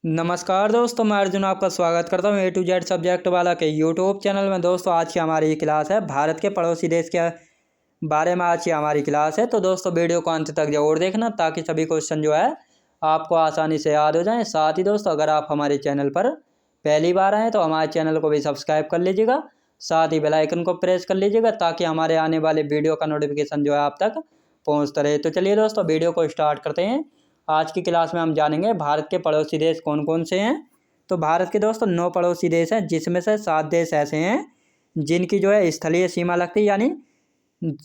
नमस्कार दोस्तों, मैं अर्जुन आपका स्वागत करता हूँ A to Z सब्जेक्ट वाला के यूट्यूब चैनल में। दोस्तों आज की हमारी क्लास है भारत के पड़ोसी देश के बारे में। आज की हमारी क्लास है, तो दोस्तों वीडियो को अंत तक जरूर देखना ताकि सभी क्वेश्चन जो है आपको आसानी से याद हो जाएं। साथ ही दोस्तों अगर आप हमारे चैनल पर पहली बार आएँ तो हमारे चैनल को भी सब्सक्राइब कर लीजिएगा, साथ ही बेल आइकन को प्रेस कर लीजिएगा ताकि हमारे आने वाले वीडियो का नोटिफिकेशन जो है आप तक पहुँचता रहे। तो चलिए दोस्तों वीडियो को स्टार्ट करते हैं। आज की क्लास में हम जानेंगे भारत के पड़ोसी देश कौन कौन से हैं। तो भारत के दोस्तों 9 पड़ोसी देश हैं, जिसमें से 7 देश ऐसे हैं जिनकी जो है स्थलीय सीमा लगती है, यानी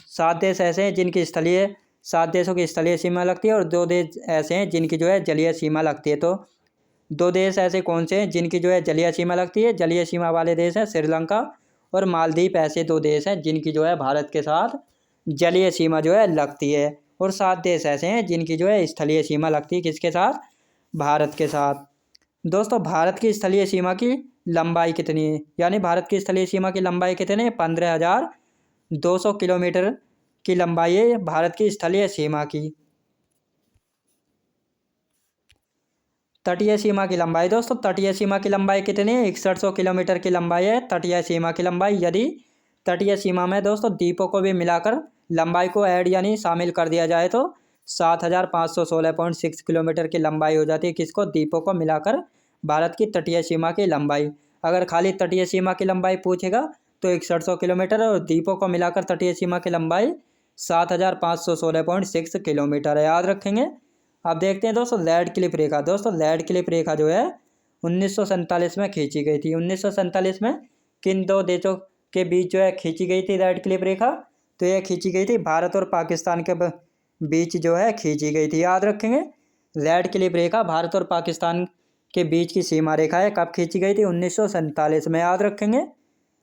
7 देश ऐसे हैं जिनकी 7 देशों की स्थलीय सीमा लगती है और 2 देश ऐसे हैं जिनकी जो है जलीय सीमा लगती है। तो 2 देश ऐसे कौन से हैं जिनकी जो है जलीय सीमा लगती है? जलीय सीमा वाले देश हैं श्रीलंका और मालदीव। ऐसे 2 देश हैं जिनकी जो है भारत के साथ जलीय सीमा जो है लगती है। और 7 देश ऐसे हैं जिनकी जो है स्थलीय सीमा लगती है। किसके साथ? भारत के साथ। दोस्तों भारत की स्थलीय सीमा की लंबाई कितनी है? यानी भारत की स्थलीय सीमा की लंबाई कितनी है? 15,200 किलोमीटर की लंबाई है भारत की स्थलीय सीमा की। तटीय सीमा की लंबाई, दोस्तों तटीय सीमा की लंबाई कितनी है? 6100 किलोमीटर की लंबाई है तटीय सीमा की लंबाई। यदि तटीय सीमा में दोस्तों द्वीपों को भी मिलाकर लंबाई को ऐड यानी शामिल कर दिया जाए तो 7516.6 किलोमीटर की लंबाई हो जाती है। किसको? द्वीपों को मिलाकर भारत की तटीय सीमा की लंबाई। अगर खाली तटीय सीमा की लंबाई पूछेगा तो 6100 किलोमीटर और द्वीपों को मिलाकर तटीय सीमा की लंबाई 7516.6 किलोमीटर है। याद रखेंगे। अब देखते हैं दोस्तों लैंड क्लिफ रेखा। दोस्तों लैंड क्लिफ रेखा जो है 1947 में खींची गई थी। 1947 में किन 2 देशों के बीच जो है खींची गई थी लैंड क्लिफ रेखा? तो यह खींची गई थी भारत और पाकिस्तान के बीच जो है खींची गई थी। याद रखेंगे। लैंड क्लिफ रेखा भारत और पाकिस्तान के बीच की सीमा रेखा है। कब खींची गई थी? 1947 में। याद रखेंगे।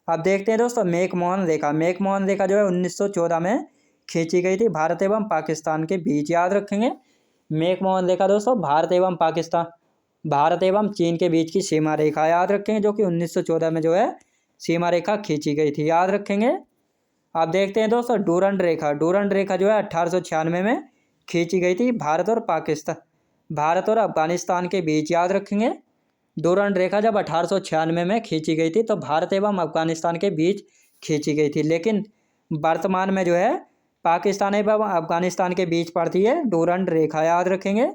अब देखते हैं दोस्तों मैकमोहन रेखा। मैकमोहन रेखा जो है 1914 में खींची गई थी भारत एवं पाकिस्तान के बीच। याद रखेंगे। मैकमोहन रेखा दोस्तों भारत एवं चीन के बीच की सीमा रेखा। याद रखेंगे, जो कि 1914 में जो है सीमा रेखा खींची गई थी। याद रखेंगे। अब देखते हैं दोस्तों डूरंड रेखा। डूरंड रेखा जो है 1896 में खींची गई थी भारत और अफगानिस्तान के बीच। याद रखेंगे। डूरंड रेखा जब 1896 में खींची गई थी तो भारत एवं अफगानिस्तान के बीच खींची गई थी, लेकिन वर्तमान में जो है पाकिस्तान एवं अफगानिस्तान के बीच पड़ती है डूरंड रेखा। याद रखेंगे।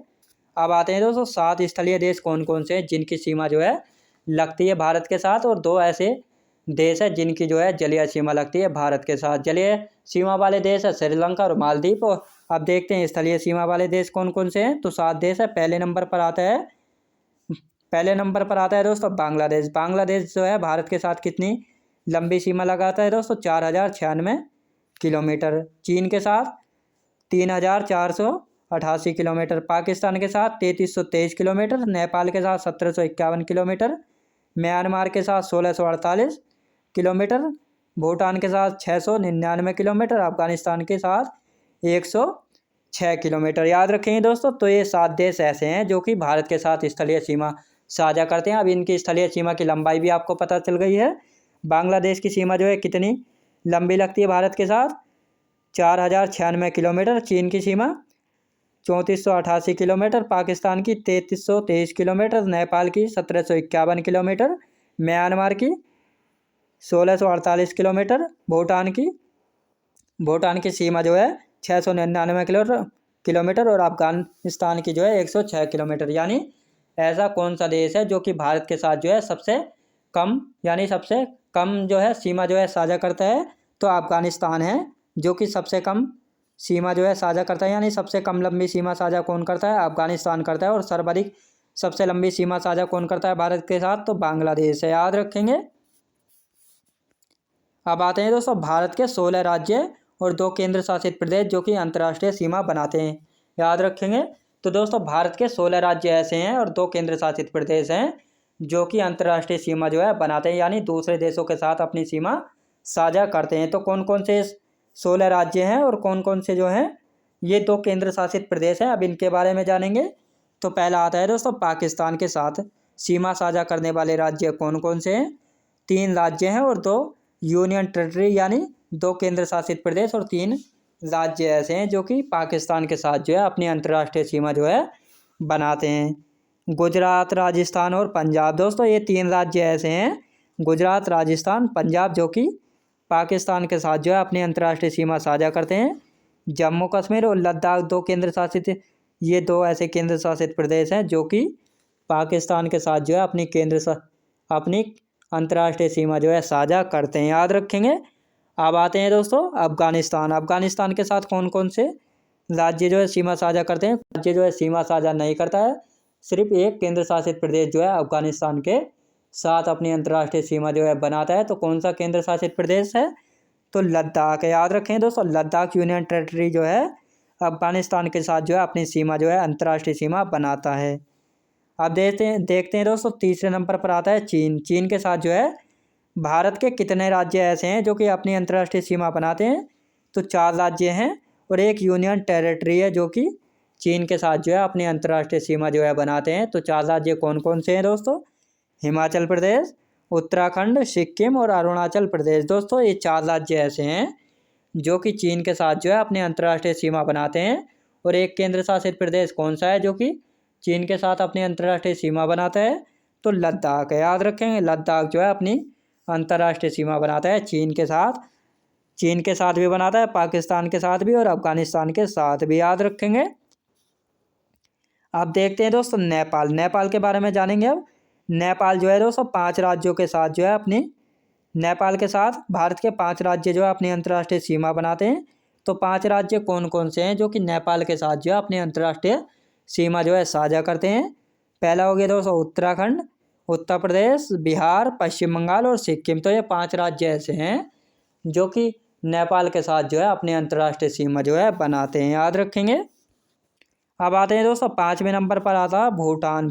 अब आते हैं दोस्तों 7 स्थलीय देश कौन कौन से हैं जिनकी सीमा जो है लगती है भारत के साथ, और 2 ऐसे देश है जिनकी जो है जलीय सीमा लगती है भारत के साथ। जलीय सीमा वाले देश है श्रीलंका और मालदीव। और अब देखते हैं स्थलीय सीमा वाले देश कौन कौन से हैं। तो 7 देश है। पहले नंबर पर आता है दोस्तों बांग्लादेश। बांग्लादेश जो है भारत के साथ कितनी लंबी सीमा लगाता है दोस्तों? 4096 किलोमीटर। चीन के साथ 3488 किलोमीटर। पाकिस्तान के साथ 3323 किलोमीटर। नेपाल के साथ 1751 किलोमीटर। म्यांमार के साथ 1648 किलोमीटर। भूटान के साथ 699 किलोमीटर। अफगानिस्तान के साथ 106 किलोमीटर। याद रखेंगे दोस्तों। तो ये 7 देश ऐसे हैं जो कि भारत के साथ स्थलीय सीमा साझा करते हैं। अब इनकी स्थलीय सीमा की लंबाई भी आपको पता चल गई है। बांग्लादेश की सीमा जो है कितनी लंबी लगती है भारत के साथ? 4096 किलोमीटर। चीन की सीमा 3488 किलोमीटर। पाकिस्तान की 3323 किलोमीटर। नेपाल की 1751 किलोमीटर। म्यांमार की 1648 किलोमीटर। भूटान की सीमा जो है 699 किलोमीटर और अफगानिस्तान की जो है 106 किलोमीटर। यानी ऐसा कौन सा देश है जो कि भारत के साथ जो है सबसे कम जो है सीमा जो है साझा करता है? तो अफगानिस्तान है जो कि सबसे कम सीमा जो है साझा करता है। यानी सबसे कम लंबी सीमा साझा कौन करता है? अफगानिस्तान करता है। और सर्वाधिक सबसे लंबी सीमा साझा कौन करता है भारत के साथ? तो बांग्लादेश है। याद रखेंगे। अब आते हैं दोस्तों भारत के 16 राज्य और 2 केंद्र शासित प्रदेश जो कि अंतर्राष्ट्रीय सीमा बनाते हैं। याद रखेंगे। तो दोस्तों भारत के 16 राज्य ऐसे हैं और 2 केंद्र शासित प्रदेश हैं जो कि अंतर्राष्ट्रीय सीमा जो है बनाते हैं, यानी दूसरे देशों के साथ अपनी सीमा साझा करते हैं। तो कौन कौन से 16 राज्य हैं और कौन कौन से जो हैं ये 2 केंद्र शासित प्रदेश हैं, अब इनके बारे में जानेंगे। तो पहला आता है दोस्तों पाकिस्तान के साथ सीमा साझा करने वाले राज्य कौन कौन से हैं? 3 राज्य हैं और 2 यूनियन टेरिटरी, यानी 2 केंद्र शासित प्रदेश और 3 राज्य ऐसे हैं जो कि पाकिस्तान के साथ जो है अपनी अंतर्राष्ट्रीय सीमा जो है बनाते हैं। गुजरात, राजस्थान और पंजाब। दोस्तों ये 3 राज्य ऐसे हैं, गुजरात, राजस्थान, पंजाब, जो कि पाकिस्तान के साथ जो है अपनी अंतर्राष्ट्रीय सीमा साझा करते हैं। जम्मू कश्मीर और लद्दाख 2 केंद्र शासित, ये 2 ऐसे केंद्र शासित प्रदेश हैं जो कि पाकिस्तान के साथ जो है अपनी अंतर्राष्ट्रीय सीमा जो है साझा करते हैं, याद रखेंगे। अब आते हैं दोस्तों अफगानिस्तान। अफगानिस्तान के साथ कौन कौन से राज्य जो है सीमा साझा करते हैं? राज्य जो है सीमा साझा नहीं करता है, सिर्फ एक केंद्र शासित प्रदेश जो है अफगानिस्तान के साथ अपनी अंतर्राष्ट्रीय सीमा जो है बनाता है। तो कौन सा केंद्र शासित प्रदेश है? तो लद्दाख है, याद रखें दोस्तों। लद्दाख यूनियन टेरिटरी जो है अफगानिस्तान के साथ जो है अपनी सीमा जो है अंतर्राष्ट्रीय सीमा बनाता है। अब देखते हैं दोस्तों, तीसरे नंबर पर आता है चीन। चीन के साथ जो है भारत के कितने राज्य ऐसे हैं जो कि अपनी अंतर्राष्ट्रीय सीमा बनाते हैं? तो 4 राज्य हैं और एक यूनियन टेरिटरी है जो कि चीन के साथ जो है अपनी अंतर्राष्ट्रीय सीमा जो है बनाते हैं। तो 4 राज्य कौन कौन से हैं दोस्तों? हिमाचल प्रदेश, उत्तराखंड, सिक्किम और अरुणाचल प्रदेश। दोस्तों ये 4 राज्य ऐसे हैं जो कि चीन के साथ जो है अपनी अंतर्राष्ट्रीय सीमा बनाते हैं। और एक केंद्र शासित प्रदेश कौन सा है जो कि चीन के साथ अपनी अंतर्राष्ट्रीय सीमा बनाता है? तो लद्दाख है, याद रखेंगे। लद्दाख जो है अपनी अंतर्राष्ट्रीय सीमा बनाता है चीन के साथ। चीन के साथ भी बनाता है, पाकिस्तान के साथ भी और अफगानिस्तान के साथ भी, याद रखेंगे। अब देखते हैं दोस्तों नेपाल। नेपाल के बारे में जानेंगे अब। नेपाल जो है दोस्तों 5 राज्यों के साथ जो है अपनी, नेपाल के साथ भारत के 5 राज्य जो है अपनी अंतर्राष्ट्रीय सीमा बनाते हैं। तो 5 राज्य कौन कौन से हैं जो कि नेपाल के साथ जो है अपनी अंतर्राष्ट्रीय सीमा जो है साझा करते हैं? पहला हो गया दोस्तों उत्तराखंड, उत्तर प्रदेश, बिहार, पश्चिम बंगाल और सिक्किम। तो ये 5 राज्य ऐसे हैं जो कि नेपाल के साथ जो है अपनी अंतर्राष्ट्रीय सीमा जो है बनाते हैं, याद रखेंगे। अब आते हैं दोस्तों 5वें नंबर पर आता है भूटान।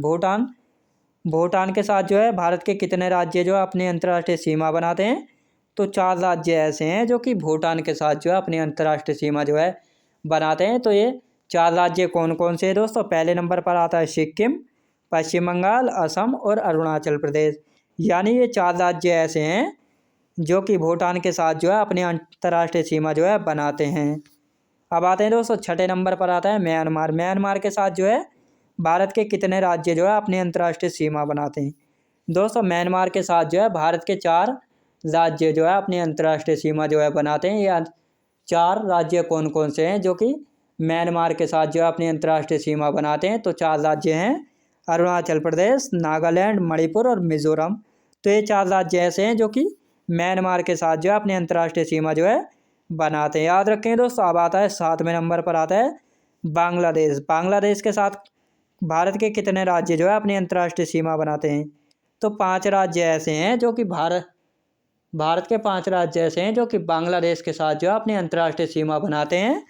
भूटान के साथ जो है भारत के कितने राज्य जो है अपनी अंतर्राष्ट्रीय सीमा बनाते हैं? तो 4 राज्य ऐसे हैं जो कि भूटान के साथ जो है अपनी अंतर्राष्ट्रीय सीमा जो है बनाते हैं। तो ये 4 राज्य कौन कौन से हैं दोस्तों? पहले नंबर पर आता है सिक्किम, पश्चिम बंगाल, असम और अरुणाचल प्रदेश। यानी ये 4 राज्य ऐसे हैं जो कि भूटान के साथ जो है अपनी अंतर्राष्ट्रीय सीमा जो है बनाते हैं। अब आते हैं दोस्तों 6ठे नंबर पर आता है म्यांमार। म्यांमार के साथ जो है भारत के कितने राज्य जो है अपनी अंतर्राष्ट्रीय सीमा बनाते हैं? दोस्तों म्यांमार के साथ जो है भारत के 4 राज्य जो है अपनी अंतर्राष्ट्रीय सीमा जो है बनाते हैं। ये 4 राज्य कौन कौन से हैं जो कि म्यांमार के साथ जो है अपनी अंतर्राष्ट्रीय सीमा बनाते हैं? तो 4 राज्य हैं अरुणाचल प्रदेश, नागालैंड, मणिपुर और मिजोरम। तो ये 4 राज्य ऐसे हैं जो कि म्यांमार के साथ जो है अपनी अंतर्राष्ट्रीय सीमा जो है बनाते हैं, याद रखें दोस्तों। अब आता है 7वें नंबर पर आता है बांग्लादेश। बांग्लादेश के साथ भारत के कितने राज्य जो है अपनी अंतर्राष्ट्रीय सीमा बनाते हैं? तो 5 राज्य ऐसे हैं जो कि भारत के 5 राज्य ऐसे हैं जो कि बांग्लादेश के साथ जो है अपनी अंतर्राष्ट्रीय सीमा बनाते हैं।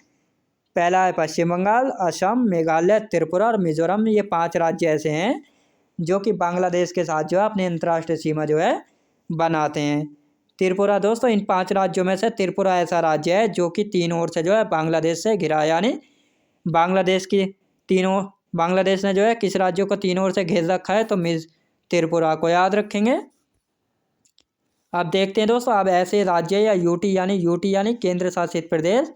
पहला है पश्चिम बंगाल, असम, मेघालय, त्रिपुरा और मिजोरम। ये 5 राज्य ऐसे हैं जो कि बांग्लादेश के साथ जो है अपनी अंतर्राष्ट्रीय सीमा जो है बनाते हैं। त्रिपुरा दोस्तों इन 5 राज्यों में से त्रिपुरा ऐसा राज्य है जो कि 3 ओर से जो है बांग्लादेश से घिरा है। यानी बांग्लादेश ने जो है किस राज्यों को 3 ओर से घेर रखा है? तो त्रिपुरा को, याद रखेंगे। अब देखते हैं दोस्तों अब ऐसे राज्य या यूटी यानी केंद्र शासित प्रदेश।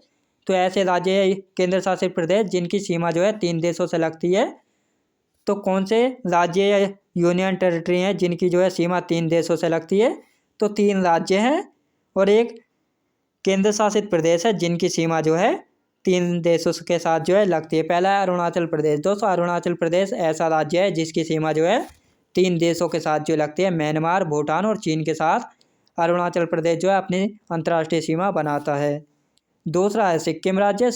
तो ऐसे राज्य या केंद्र शासित प्रदेश जिनकी सीमा जो है 3 देशों से लगती है। तो कौन से राज्य या यूनियन टेरिटरी हैं जिनकी जो है सीमा 3 देशों से लगती है? तो 3 राज्य हैं और एक केंद्र शासित प्रदेश है जिनकी सीमा जो है 3 देशों के साथ जो है लगती है। पहला है अरुणाचल प्रदेश। दोस्तों अरुणाचल प्रदेश ऐसा राज्य है जिसकी सीमा जो है 3 देशों के साथ जो लगती है, म्यांमार, भूटान और चीन के साथ अरुणाचल प्रदेश जो है अपनी अंतर्राष्ट्रीय सीमा बनाता है। दूसरा है सिक्किम राज्य।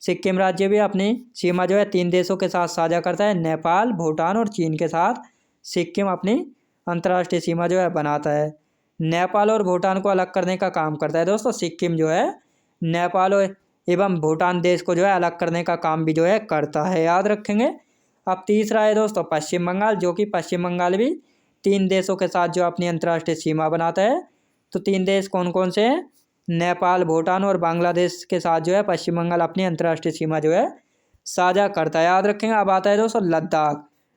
सिक्किम राज्य भी अपनी सीमा जो है 3 देशों के साथ साझा करता है, नेपाल, भूटान और चीन के साथ सिक्किम अपनी अंतर्राष्ट्रीय सीमा जो है बनाता है। नेपाल और भूटान को अलग करने का काम करता है दोस्तों सिक्किम जो है, नेपाल एवं भूटान देश को जो है अलग करने का काम भी जो है करता है, याद रखेंगे। अब तीसरा है दोस्तों पश्चिम बंगाल, जो कि पश्चिम बंगाल भी 3 देशों के साथ जो अपनी अंतर्राष्ट्रीय सीमा बनाता है। तो 3 देश कौन कौन से हैं? नेपाल, भूटान और बांग्लादेश के साथ जो है पश्चिम बंगाल अपनी अंतर्राष्ट्रीय सीमा जो है साझा करता है, याद रखेंगे। अब आता है दोस्तों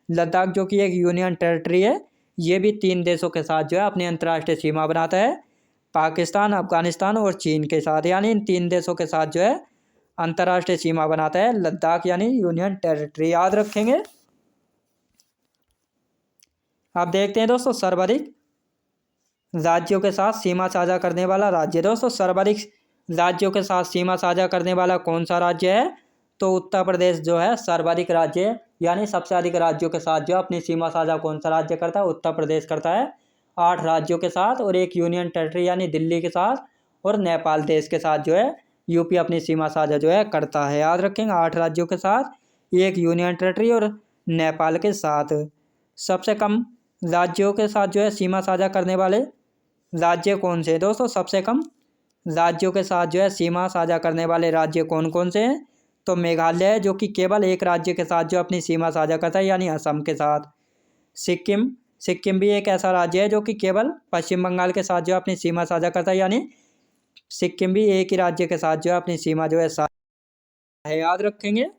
लद्दाख जो कि एक यूनियन टेरिटरी है। ये भी 3 देशों के साथ जो है अपनी अंतर्राष्ट्रीय सीमा बनाता है, पाकिस्तान, अफगानिस्तान और चीन के साथ। यानी इन 3 देशों के साथ जो है अंतर्राष्ट्रीय सीमा बनाता है लद्दाख यानी यूनियन टेरिटरी, याद रखेंगे। अब देखते हैं दोस्तों सर्वाधिक राज्यों के साथ सीमा साझा करने वाला राज्य। दोस्तों सर्वाधिक राज्यों के साथ सीमा साझा करने वाला कौन सा राज्य है? तो उत्तर प्रदेश जो है सर्वाधिक राज्य, यानी सबसे अधिक राज्यों के साथ जो अपनी सीमा साझा कौन सा राज्य करता है? उत्तर प्रदेश करता है 8 राज्यों के साथ, और एक यूनियन टेरिटरी यानी दिल्ली के साथ, और नेपाल देश के साथ जो है यूपी अपनी सीमा साझा जो है करता है। याद रखेंगे 8 राज्यों के साथ, एक यूनियन टेरिटरी और नेपाल के साथ। सबसे कम राज्यों के साथ जो है सीमा साझा करने वाले राज्य कौन से हैं? दोस्तों सबसे कम राज्यों के साथ जो है सीमा साझा करने वाले राज्य कौन कौन से हैं? तो मेघालय है, जो कि केवल एक राज्य के साथ जो अपनी सीमा साझा करता है, यानी असम के साथ। सिक्किम, सिक्किम भी एक ऐसा राज्य है जो कि केवल पश्चिम बंगाल के साथ जो अपनी सीमा साझा करता है, यानी सिक्किम भी एक ही राज्य के साथ जो है अपनी सीमा जो है साझा है। याद रखेंगे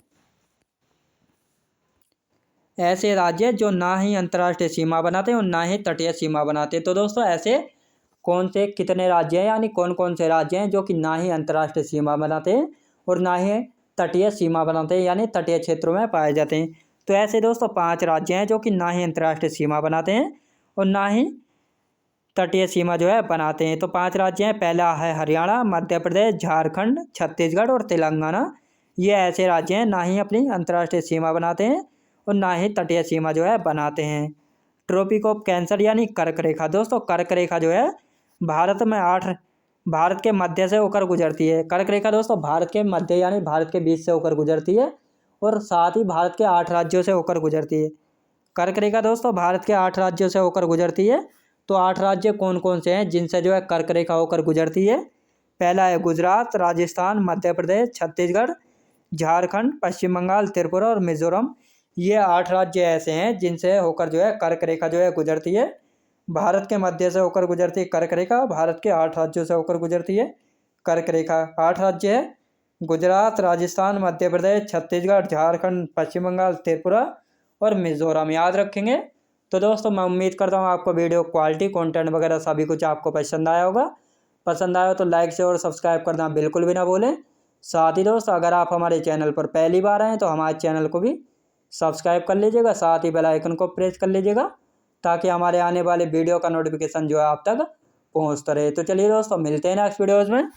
ऐसे राज्य जो ना ही अंतर्राष्ट्रीय सीमा बनाते हैं और ना ही तटीय सीमा बनाते हैं। तो दोस्तों ऐसे कौन से कितने राज्य हैं, यानी कौन कौन से राज्य हैं जो कि ना ही अंतर्राष्ट्रीय सीमा बनाते हैं और ना ही तटीय सीमा बनाते हैं, यानी तटीय क्षेत्रों में पाए जाते हैं? तो ऐसे दोस्तों 5 राज्य हैं जो कि ना ही अंतर्राष्ट्रीय सीमा बनाते हैं और ना ही तटीय सीमा जो है बनाते हैं। तो 5 राज्य हैं। पहला है हरियाणा, मध्य प्रदेश, झारखंड, छत्तीसगढ़ और तेलंगाना। ये ऐसे राज्य हैं ना ही अपनी अंतर्राष्ट्रीय सीमा बनाते हैं और ना ही तटीय सीमा जो है बनाते हैं। ट्रॉपिक ऑफ कैंसर यानी कर्क रेखा। दोस्तों कर्क रेखा जो है भारत के मध्य से होकर गुजरती है। कर्क रेखा दोस्तों भारत के मध्य यानी भारत के बीच से होकर गुजरती है और साथ ही भारत के 8 राज्यों से होकर गुजरती है। कर्क रेखा दोस्तों भारत के 8 राज्यों से होकर गुजरती है। तो 8 राज्य कौन कौन से हैं जिनसे जो है कर्क रेखा होकर गुजरती है? पहला है गुजरात, राजस्थान, मध्य प्रदेश, छत्तीसगढ़, झारखंड, पश्चिम बंगाल, त्रिपुरा और मिजोरम। ये 8 राज्य ऐसे हैं जिनसे होकर जो है कर्क रेखा जो है गुजरती है। भारत के मध्य से होकर गुजरती है कर्क रेखा, भारत के 8 राज्यों से होकर गुजरती है कर्क रेखा। 8 राज्य है गुजरात, राजस्थान, मध्य प्रदेश, छत्तीसगढ़, झारखंड, पश्चिम बंगाल, त्रिपुरा और मिजोरम। याद रखेंगे। तो दोस्तों मैं उम्मीद करता हूँ आपको वीडियो क्वालिटी, कंटेंट वगैरह सभी कुछ आपको पसंद आया होगा। पसंद आया तो लाइक शेयर और सब्सक्राइब करना बिल्कुल भी ना भूलें। साथ ही दोस्तों अगर आप हमारे चैनल पर पहली बार आए हैं तो हमारे चैनल को भी सब्सक्राइब कर लीजिएगा, साथ ही बेल आइकन को प्रेस कर लीजिएगा ताकि हमारे आने वाले वीडियो का नोटिफिकेशन जो है आप तक पहुँचता रहे। तो चलिए दोस्तों मिलते हैं नेक्स्ट वीडियोज़ में।